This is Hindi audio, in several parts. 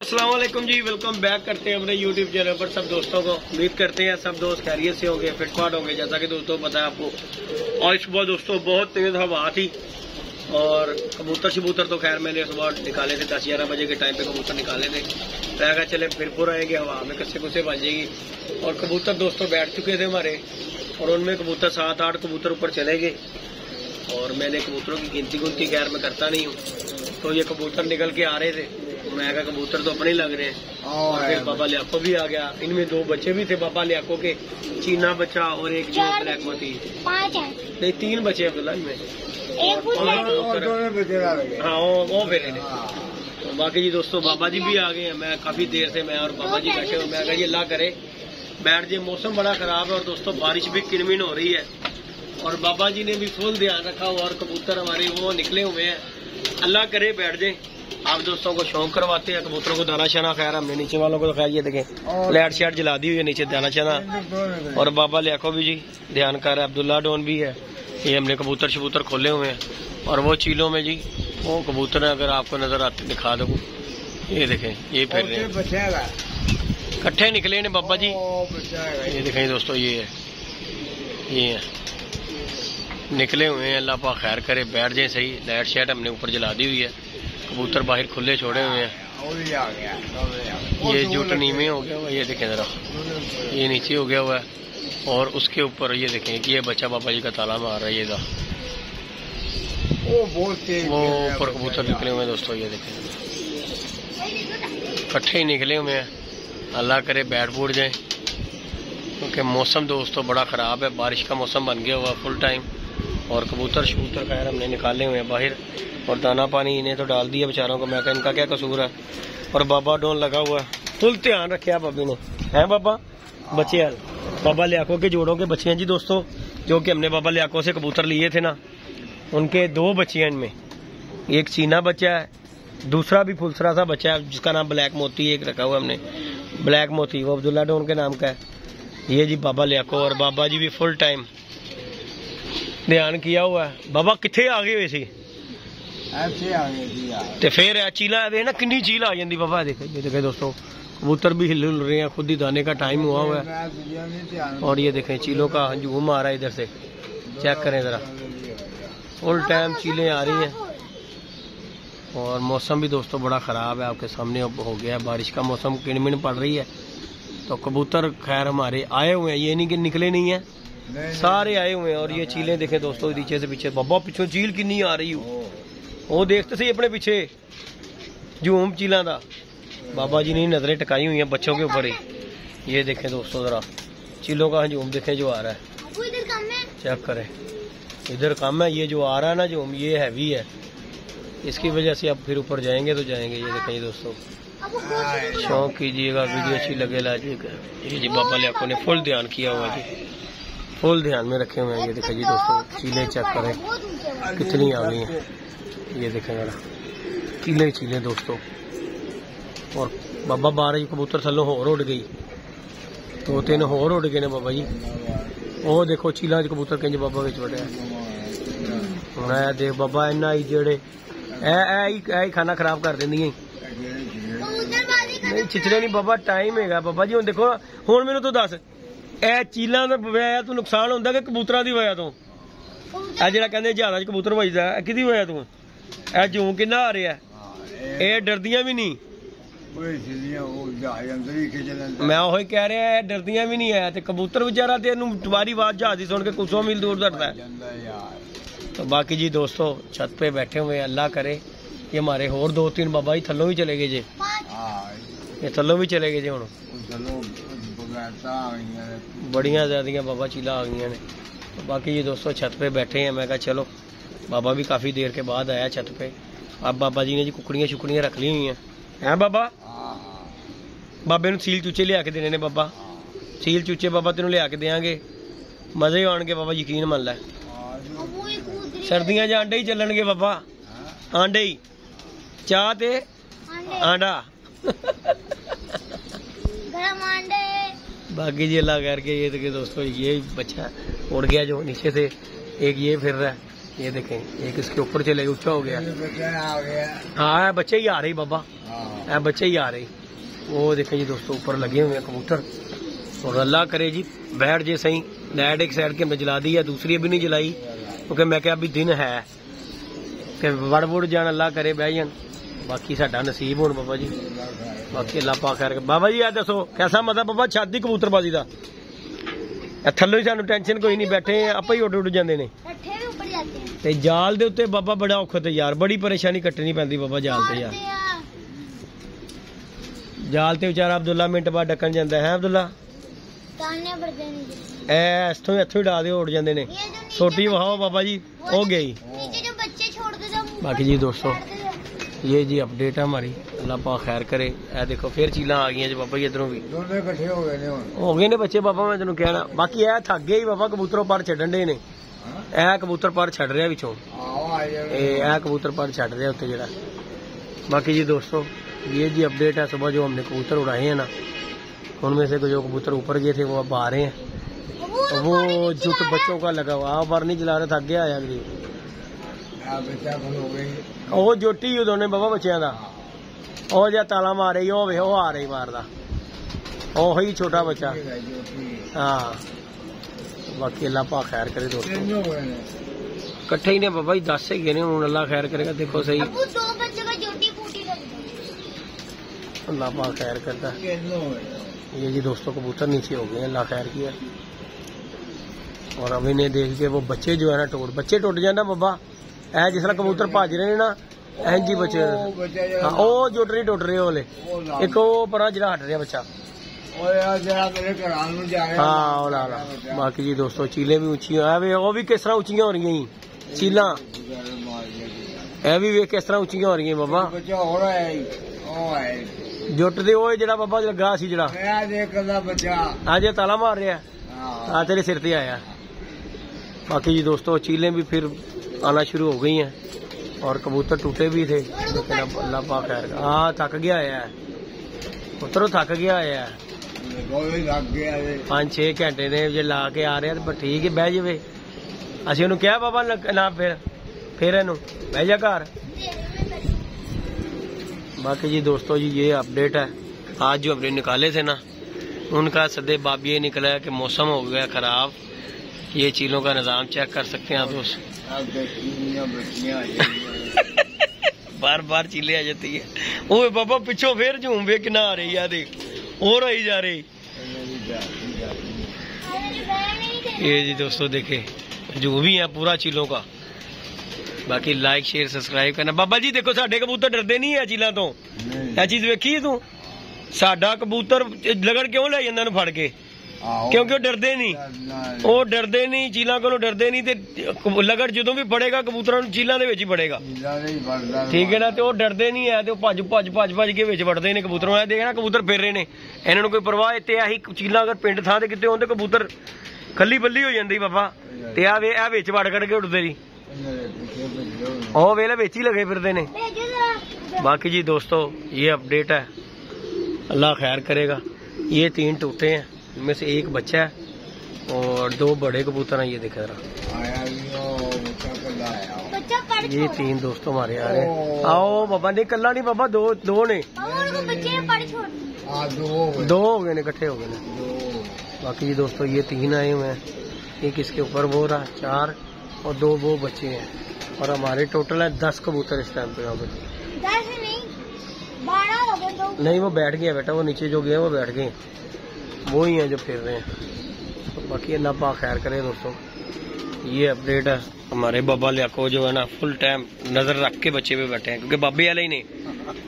अस्सलाम वालेकुम जी, वेलकम बैक करते हैं अपने यूट्यूब चैनल पर सब दोस्तों को। उम्मीद करते हैं सब दोस्त खैरियत से होंगे, फिटफाट होंगे। जैसा कि दोस्तों पता है आपको, आज सुबह दोस्तों बहुत तेज हवा थी और कबूतर तो खैर मैंने सुबह निकाले थे 10-11 बजे के टाइम पे कबूतर निकाले थे। मैं कहा चले फिर आएंगे, हवा में कस्से कुस्से बन जाएगी। और कबूतर दोस्तों बैठ चुके थे हमारे और उनमें कबूतर 7-8 कबूतर ऊपर चले गए और मैंने कबूतरों की गिनती खैर मैं करता नहीं हूँ। तो ये कबूतर निकल के आ रहे थे, मैं कहा कबूतर तो अपने ही लग रहे हैं। और फिर बाबा लियाको भी आ गया। इनमें 2 बच्चे भी थे बाबा लियाको के, चीना बच्चा और एक जो ब्लैक मोती। 5 है नहीं 3 बच्चे अब्दुल्ला इनमें। हाँ वो फिर तो बाकी जी दोस्तों बाबा जी भी आ गए हैं। मैं काफी देर से मैं और बाबा जी बैठे हुए। मैं कहा ये अल्लाह करे बैठ जाए, मौसम बड़ा खराब है और दोस्तों बारिश भी किनमिन हो रही है और बाबा जी ने भी फुल ध्यान रखा हुआ और कबूतर हमारे वो निकले हुए हैं। अल्लाह करे बैठ जाए। आप दोस्तों को शौक करवाते हैं कबूतरों को दाना शाना। खैर हमने नीचे वालों को दिखाया, ये देखें लाइट शाइट जला दी हुई है नीचे दाना शाना। और बाबा लियाको भी जी ध्यान कर रहा है, अब्दुल्ला डॉन भी है। ये हमने कबूतर शबूतर खोले हुए हैं और वो चीलों में जी वो कबूतर है, अगर आपको नजर आते दिखा दो। ये देखें ये फिर रहे हैं, इकट्ठे निकले ने बाबा जी। ये देखें दोस्तों ये है निकले हुए हैं। अल्लाह पाक खैर करे बैठ जाए सही। लाइट शाइट हमने ऊपर जला दी हुई है, कबूतर बाहर खुले छोड़े हुए हैं। ये जुट नीमे हो गया हुआ, ये देखें जरा ये नीचे हो गया हुआ है और उसके ऊपर ये देखें कि ये बच्चा बाबा जी का ताला मार रहा है। ये वो ऊपर कबूतर निकले हुए हैं दोस्तों। ये देखें इकट्ठे ही निकले हुए हैं। अल्लाह करे बैठ बूट जाए क्योंकि मौसम दोस्तों बड़ा ख़राब है, बारिश का मौसम बन गया हुआ फुल टाइम। और कबूतर शबूतर खैर हमने निकाले हुए हैं बाहर और दाना पानी इन्हें तो डाल दिया बेचारों को। मैं कहा इनका क्या कसूर है। और बाबा डोन लगा हुआ है, फुल ध्यान रखे बाबी ने। हैं बाबा बच्चे यार बाबा लियाको के जोड़ों के बच्चे हैं जी दोस्तों, जो कि हमने बाबा लियाको से कबूतर लिए थे ना, उनके 2 बच्चे हैं। इनमें एक चीना बच्चा है, दूसरा भी फुलसरा सा बच्चा है जिसका नाम ब्लैक मोती एक रखा हुआ हमने, ब्लैक मोती, वो अब्दुल्ला डोन के नाम का है। ये जी बाबा लियाको और बाबा जी भी फुल टाइम ध्यान किया हुआ है। बाबा किथे आ गए हुए सी ते फिर चीला ना किन्नी चील आ जाती बाबा। देखे दोस्तों कबूतर भी हिल रहे हैं, खुद ही दाने का टाइम हुआ हुआ है। और ये देखें चीलों का हजूम आ रहा है इधर से, चेक करें जरा फुल टाइम चीलें आ रही हैं। और मौसम भी दोस्तों बड़ा ख़राब है, आपके सामने हो गया है, बारिश का मौसम किनमिन पड़ रही है। तो कबूतर खैर हमारे आए हुए हैं, ये नहीं कि निकले नहीं है, सारे आए हुए हैं। और ये चीलें देखें दोस्तों नीचे से पीछे, बाबा पीछे चील कितनी आ रही हो, वो देखते सही अपने पीछे जूम चीलों का। बाबा जी ने नजरें टकाई हुई हैं बच्चों के ऊपर ही। ये देखें दोस्तों जरा चीलों का हजूम देखें जो आ रहा है, चेक करें इधर कम है। ये जो आ रहा है ना जूम ये हैवी है, इसकी वजह से अब फिर ऊपर जाएंगे तो जाएंगे। ये देखें दोस्तों शौक कीजिएगा, वीडियो अच्छी लगे लाइक। ये जी बाबा लियाको ने फुल ध्यान किया हुआ जी, फुल ध्यान में रखे हुए हैं। ये देखें जी दोस्तों चीलें चेक करें कितनी आ गई हैं। ये देखें जरा चीलें दोस्तों। और बाबा 12 कबूतर थलों होर उड़ गई, 2-3 होर उड़ गए ने बाबा जी। वो देखो चीलों च कबूतर किंज बाबा विच वड़िया हुण देख बाबा इन्ना ही जेड़े ऐ खाना खराब कर देंदियां नहीं चिचड़े नहीं बाबा। टाइम है बाबा जी। हुण देखो हुण मैनूं तू दस ए चीलों दी वजह तो नुकसान होंदा कि कबूतरां दी वजह तो? ए जिहड़ा कहंदे जहाज़ां च कबूतर वजदा ए किहदी वजह तो? ए जूं किन्ना आ रिहा ए डरदियां भी नहीं। मैं वही कह रहा है डरदियां भी नहीं है ते कबूतर बेचारा ते तुम्हारी आवाज जहाज की सुन के कुछ 100 मील दूर दौड़ता है। तो बाकी जी दोस्तों छत पे बैठे हुए, अल्लाह करे ये हमारे होर 2-3 बाबा जी थल्लों भी चले गए जे, ये थल्लों भी चले गए जे। हुण बड़ियां ज्यादा बाबा चीला आ गई ने। तो बाकी जी दोस्तों छत पे बैठे हैं। मैं कहा चलो बाबा भी काफी देर के बाद आया छत पे। अब बाबा जी ने जी कुकड़ियां शुकड़ियां रख ली हुई हैं बाबा। बाबे नूं सील चूचे लिया के देने ने बाबा, सील चूचे बाबा तेनों लिया के देंगे, मजे आउणगे बाबा, यकीन मान लै। सर्दियां च आंडे ही चलणगे बाबा, आंडे ही चाह ते आंडा बाकी जी अल्लाह करके। ये देखिए दोस्तों ये बच्चा उड़ गया जो नीचे से, एक ये फिर रहा है ये देखें एक इसके ऊपर चले गए, ऊंचा हो गया। हाँ बच्चे ही आ रही बाबा, बच्चे ही आ रही। वो देखें जी दोस्तों ऊपर लगे हुए हैं कबूतर। और अल्लाह करे जी बैठ जे सही। लाइट एक साइड के हमने जला दी है, दूसरी अभी नहीं जलाई क्योंकि मैं क्या अभी दिन है कि वड़ वुड़ जान, अल्लाह करे बह जान। बाकी साडा नसीब होन बाबा जी, बाकी अल्लाह पाक खैर। बाबा जी दसो कैसा मजा बाबा छाती कबूतरबाजी का? थल्लों ही सानू टेंशन कोई नहीं, बैठे आप ही उड़ जाते ने। ते जाल दे उत्ते बाबा बड़ा औखा ते यार, बड़ी परेशानी कट्टनी पैंदी बाबा जाल ते यार। जाल ते बेचारा अब्दुल्ला मिंट बाद डकन जाता है। अब्दुल्ला इथों ही डाल दे उड़ जाते ने। छोटी वहाओ बाबा जी हो गई। बाकी जी दोस्तों ये जी अपडेट है हमारी, अल्लाह पाक खैर करे। ए देखो फिर चीला आ गई जी बाबा जी, इधरों भी हो गए ने बच्चे बाबा। मैं तेन कहना बाकी ए थक गए ही बाबा, कबूतरों पर छड्डन डे ने। ए कबूतर पर छड़ रहा पिछों, ए कबूतर पर छड़ रहा उत्ते जरा। बाकी जी दोस्तों ये जी अपडेट है। सुबह जो हमने कबूतर उड़ाए हैं ना, उनमें से जो कबूतर ऊपर गए थे वो अब आ रहे हैं। तो वो जुट बच्चों का लगा हुआ, बार नहीं चला रहा, थक गया आया गरीब। वो जोटी ही उन्होंने बाबा बच्चों का ਉਹ ਜਿਹਾ ਤਾਲਾ ਮਾਰੇ ਹੋਵੇ, ਉਹ ਆ ਰਹੀ ਮਾਰਦਾ ਉਹੀ ਛੋਟਾ ਬੱਚਾ। ਹਾਂ ਬਾਕੀ ਅੱਲਾ ਪਾ ਖੈਰ ਕਰੇ ਦੋਸਤੋ। ਇਕੱਠੇ ही ने बाबा जी 10 ही ने, हूँ अल्लाह खैर करेगा। देखो सही अल्लाह पा खैर करता। ये जी दोस्तों कबूतर नीचे हो गए हैं, अल्लाह खैर किया। और अब इन्हें देख के वो बच्चे जो है ना बच्चे टुट जाए ना बाबा, ऐ जिस तरह कबूतर भज रहे हैं ना इंज ही बच्चे। हाँ जुट नहीं टुट रहे ओले, एक वो परा जरा हट रहा बच्चा। हाँ ला ला। बाकी जी दोस्तों चीलें भी ऊंची वो भी किस तरह ऊंचियां हो रही हैं चीला, भी वे किस तरह ऊंचियां हो रही हैं बाबा। जुट दे वो जरा बाबा लगा सी जरा आज ताला मार रहा हाँ तेरे सिर ते आया। बाकी जी दोस्तों चीलें भी फिर आना शुरू हो गई हैं और कबूतर टूटे भी थे, लेकिन अब अल्लाह पाक खैर। हाँ थक गया है पुत्रो, थक गया है 5-6 घंटे ने जे ला के आ रहे पर ठीक है बह जावे। असि उन्होंने क्या बाबा ना फिर इनू बह जा घर। बाकी जी दोस्तों जी ये अपडेट है। आज जो अपडेट निकाले थे ना उनका सदे बाब ये निकला है कि मौसम हो गया खराब। ये चीलों का निजाम चेक कर सकते हैं आप दोस्त, बार बार चीले आ जाती है। ओए बाबा पिछो फिर झूम वे किना आ रही है, देख और आई जा रही। ये जी दोस्तों देखे जो भी है पूरा चीलों का। बाकी लाइक शेयर सब्सक्राइब करना। बाबा जी देखो साडे कबूतर डरते नहीं है चीलों तो, यह चीज वेखी तू? साडा कबूतर लगन क्यों ले जांदा फड़ के? क्योंकि वो डरते नहीं, वो डरते नहीं चीलों को, डरते नहीं। ते लगड़ जो भी फड़ेगा कबूतर चीलों के ही फड़ेगा, ठीक है ना। तो डरते नहीं है, तो भज भज भज भज के वड़ते हैं कबूतरों। देखना कबूतर फिर रहे हैं, इन्होंने कोई परवाह इतने आही चीला अगर पिंड थां ते किते होंदे कबूतर खली बल्ली हो जाती बाबा। ते आ विच वड़ कड़ के उड़ते जी, ओ वेले विच ही लगे फिरते ने। बाकी जी दोस्तों ये अपडेट है, अल्लाह खैर करेगा। ये 3 टूटे हैं, इनमें से एक बच्चा है और 2 बड़े कबूतर हैं। ये देख रहा ये 3 दोस्तों हमारे आ रहे हैं। आओ बाबा नहीं कल्ला नहीं बाबा, 2 ने 2 हो गए ने, इकट्ठे हो गए ने। बाकी जी दोस्तों ये 3 आए हुए हैं, एक इसके ऊपर वो रहा 4 और 2 वो बच्चे हैं। और हमारे टोटल है 10 कबूतर इस टाइम पे यहाँ पे। नहीं वो बैठ गया बेटा, वो नीचे जो गए वो बैठ गए, वो ही हैं जो फिर रहे हैं। तो बाकी अल्लाह पाक खैर करे दोस्तों। ये अपडेट है हमारे बाबा लियाको जो है ना फुल टाइम नजर रख के बच्चे पे बैठे हैं, क्योंकि बाबे वाले ही नहीं,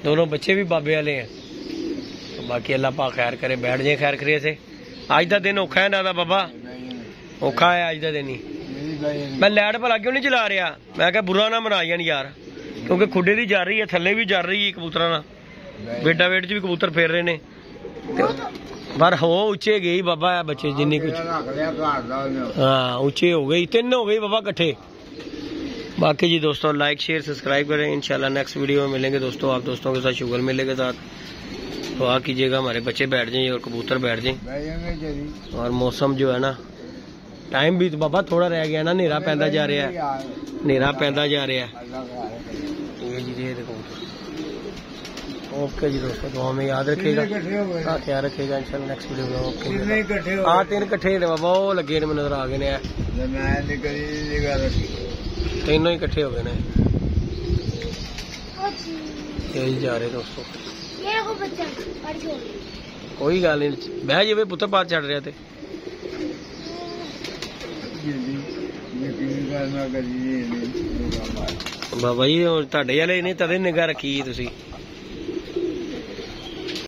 दोनों बच्चे भी बाबे वाले हैं। तो बाकी अल्लाह पाक खैर करे, बैठ जाए खैर करे से। आज का दिन औखा है ना बाबा, औखा है आज का दिन ही। मैं लाइट भला क्यों नहीं चला रहा, मैं क्या बुरा ना मना जान यार, क्योंकि खुडे दी जा रही है, थले भी जा रही है कबूतर ना, बेटा वेट च भी कबूतर फेर रहे ने। पर हो उच्चे गई बाबा बच्चे जिन्नी कुछ, हाँ उच्चे हो गई, 3 हो गई बाबा कट्ठे। बाकी जी दोस्तों लाइक शेयर सब्सक्राइब करें। इंशाल्लाह नेक्स्ट वीडियो में मिलेंगे दोस्तों, आप दोस्तों के साथ शुगर मेले के साथ। दुआ कीजिएगा हमारे बच्चे बैठ जाएं और कबूतर बैठ जाएं। और मौसम जो है ना, टाइम भी तो बाबा थोड़ा रह गया ना, नेरा पैदा जा रहा है, ਹਨੇਰਾ ਪੈਂਦਾ ਜਾ ਰਿਹਾ। ਇਹ ਜੀ ਇਹ ਦੇਖੋ। ओके जी दोस्तों, दुआ में याद रखेगा, ख्याल रखेगा इंशाल्लाह। नेक्स्ट वीडियो में ओके। हाँ 3 इकट्ठे बहुत लगे ने, नजर आ गए ने। तीनों ही इकट्ठे हो गए ने। यही जा रहे दोस्तों। कोई गल नहीं, बह जावे पुत्र, पार चढ़ रहा थे। बाबा जी तुहाडे वाले ने तदे निगाह रखी तुसी।